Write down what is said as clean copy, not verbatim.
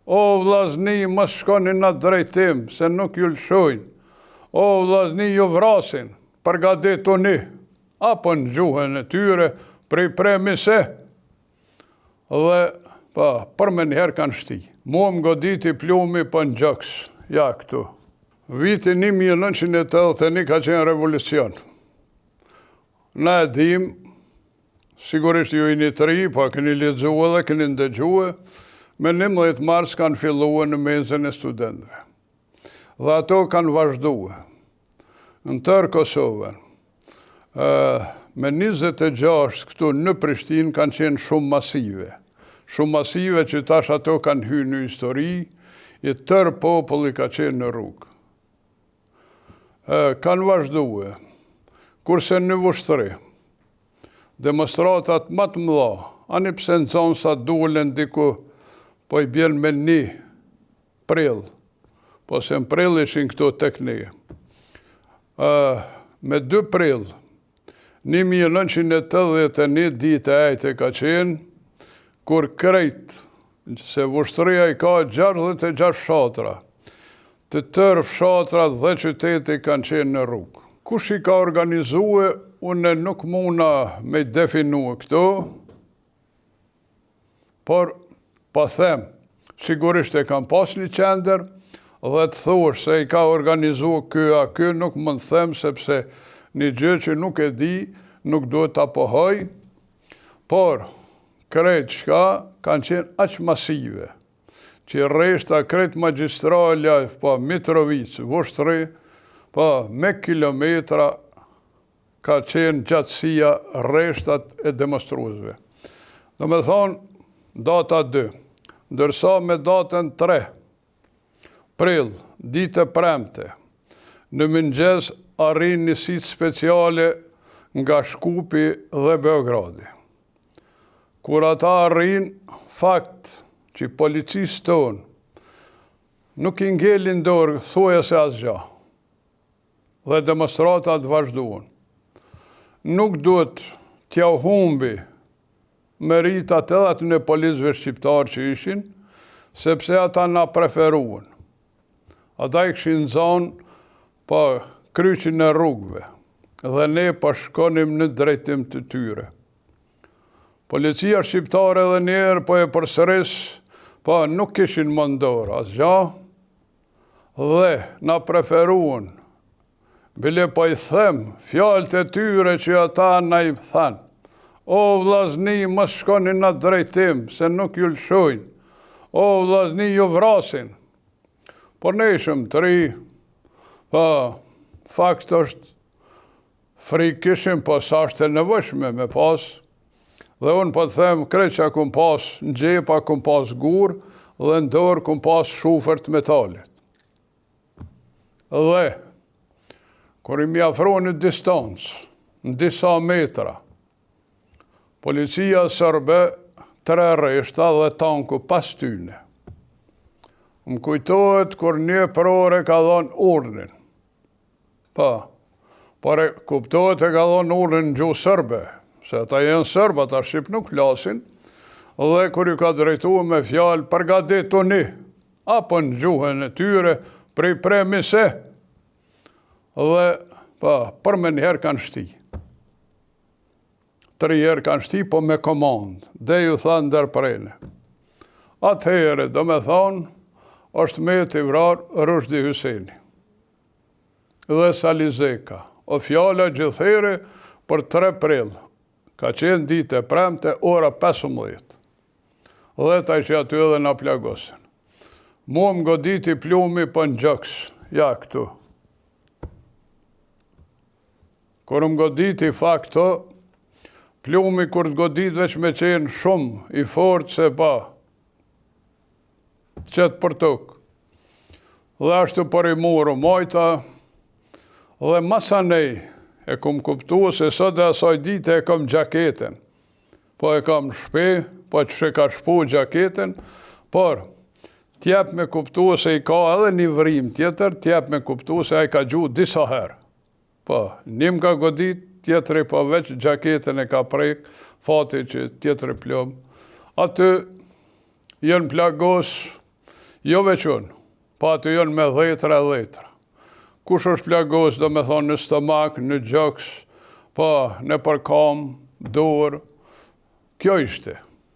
O vllazni, mos shkoni në drejtim, se nuk ju lëshojnë. O vllazni, ju vrasin, përgatituni, apo në gjuhën e tyre, prej premise. Dhe, për me njëherë kanë shti. Mua më goditi plumi për në gjëks, ja këtu. Viti 1981 ka qenë revolucion. Na e dim, sigurisht ju i një të ri, po këni lexuar dhe këni ndëgjuar, me 11 mars kanë filluar në mezën e studentëve. Dhe ato kanë vazhduar. Në tërë Kosovën, me 26 këtu në Prishtinë kanë qenë shumë masive. Shumë masive që tash ato kanë hyrë në histori, i tërë populli ka qenë në rrugë. Kanë vazhduar. Kurse në Vushtri, demonstratat më të mëdha, ani pse në zonë sa dulen diku, po i bjen me 1 prill, po se në prill ishin këto tek ne. Me 2 prill, 1981 ditë e ajte ka qenë, kur krejt, se Vushtria i ka 66 fshatra, të tërë fshatrat dhe qyteti kanë qenë në rrugë. Kush i ka organizue, unë nuk muna me definue këto, por po them, sigurisht e kam pas një qender, dhe të thush se i ka organizue ky nuk më të them, sepse një gjë që nuk e di, nuk duhet të apohoj, por krejt shka kanë qenë aq masive, që rreshta krejt magjistralja, po Mitrovic, Vushtri, po me kilometra ka qenë gjatësia rreshtat e demonstruesve. Do me thonë, data 2, ndërsa me datën 3, prill, ditë e premte, në mëngjes arrin njësit speciale nga Shkupi dhe Beogradi. Kur ata arrin, fakt që policisë tonë nuk i ngelin dorë, thuja se asgja, dhe demonstratat vazhduan. Nuk duhet t'ja humbi meritat edhe aty në policëve shqiptarë që ishin, sepse ata na preferuan. Ata i kishin zonë pa kryqin e rrugëve, dhe ne pa shkonim në drejtim të tyre. Policia shqiptare edhe njerë po e përsëris, po nuk kishin mëndor asgja, dhe na preferuan. Bile po i them, fjalët e tyre që ata na i thanë, o vllazni, mos shkoni në drejtim, se nuk ju lëshojnë, o vllazni, ju vrasin. Por ne ishëm të ri, po fakt është frikishim, po sa është e nevojshme me pas, dhe unë po të them, krejt që kum pas në gjepa, kum pas gur, dhe në dorë kum pas shufert metalit. Dhe, kur i mi afro në distancë, në disa metra, policia sërbe 3 rreshta dhe tanku pas tyne. Më kujtohet kur një prore ka dhënë urdhrin. Por e kuptohet e ka dhënë urdhrin në gjuhë sërbe, se ata jenë sërba, ata shqip nuk flasin, dhe kur ju ka drejtuar me fjalë përgatituni, apo në gjuhën e tyre, prej premise, dhe për me njëherë kanë shti. 3 herë kanë shti, po me komandë, dhe ju thanë ndërprejne. Atëhere, do me thonë, është me të vrarë Rushdi Hyseni dhe Salizeka. O fjala gjithëhere për 3 prill, ka qenë ditë e premte, ora 15. Dhe ta që aty edhe në plagosin. Mua më goditi plumi për në gjëks, ja këtu. Kur më goditi fakto, plumi kur të godit veç me qenë shumë i fort se pa, qëtë për tukë. Dhe ashtu për i muru mojta, dhe masanej e kom kuptu se sot e asaj dite e kom gjaketen. Po e kam shpe, po që ka shpu gjaketen, por t'jep me kuptu se i ka edhe një vrim tjetër, t'jep me kuptu se a i ka gju disa herë. Po, njëm ka godit, tjetëri po veç gjaketen e ka prek, fati që tjetëri plom. Aty jenë plagos, Jo veç unë, pa aty jonë me dhejtra. Kush është plagos, do me thonë në stomak, në gjoks, po në përkam, dorë, kjo ishte.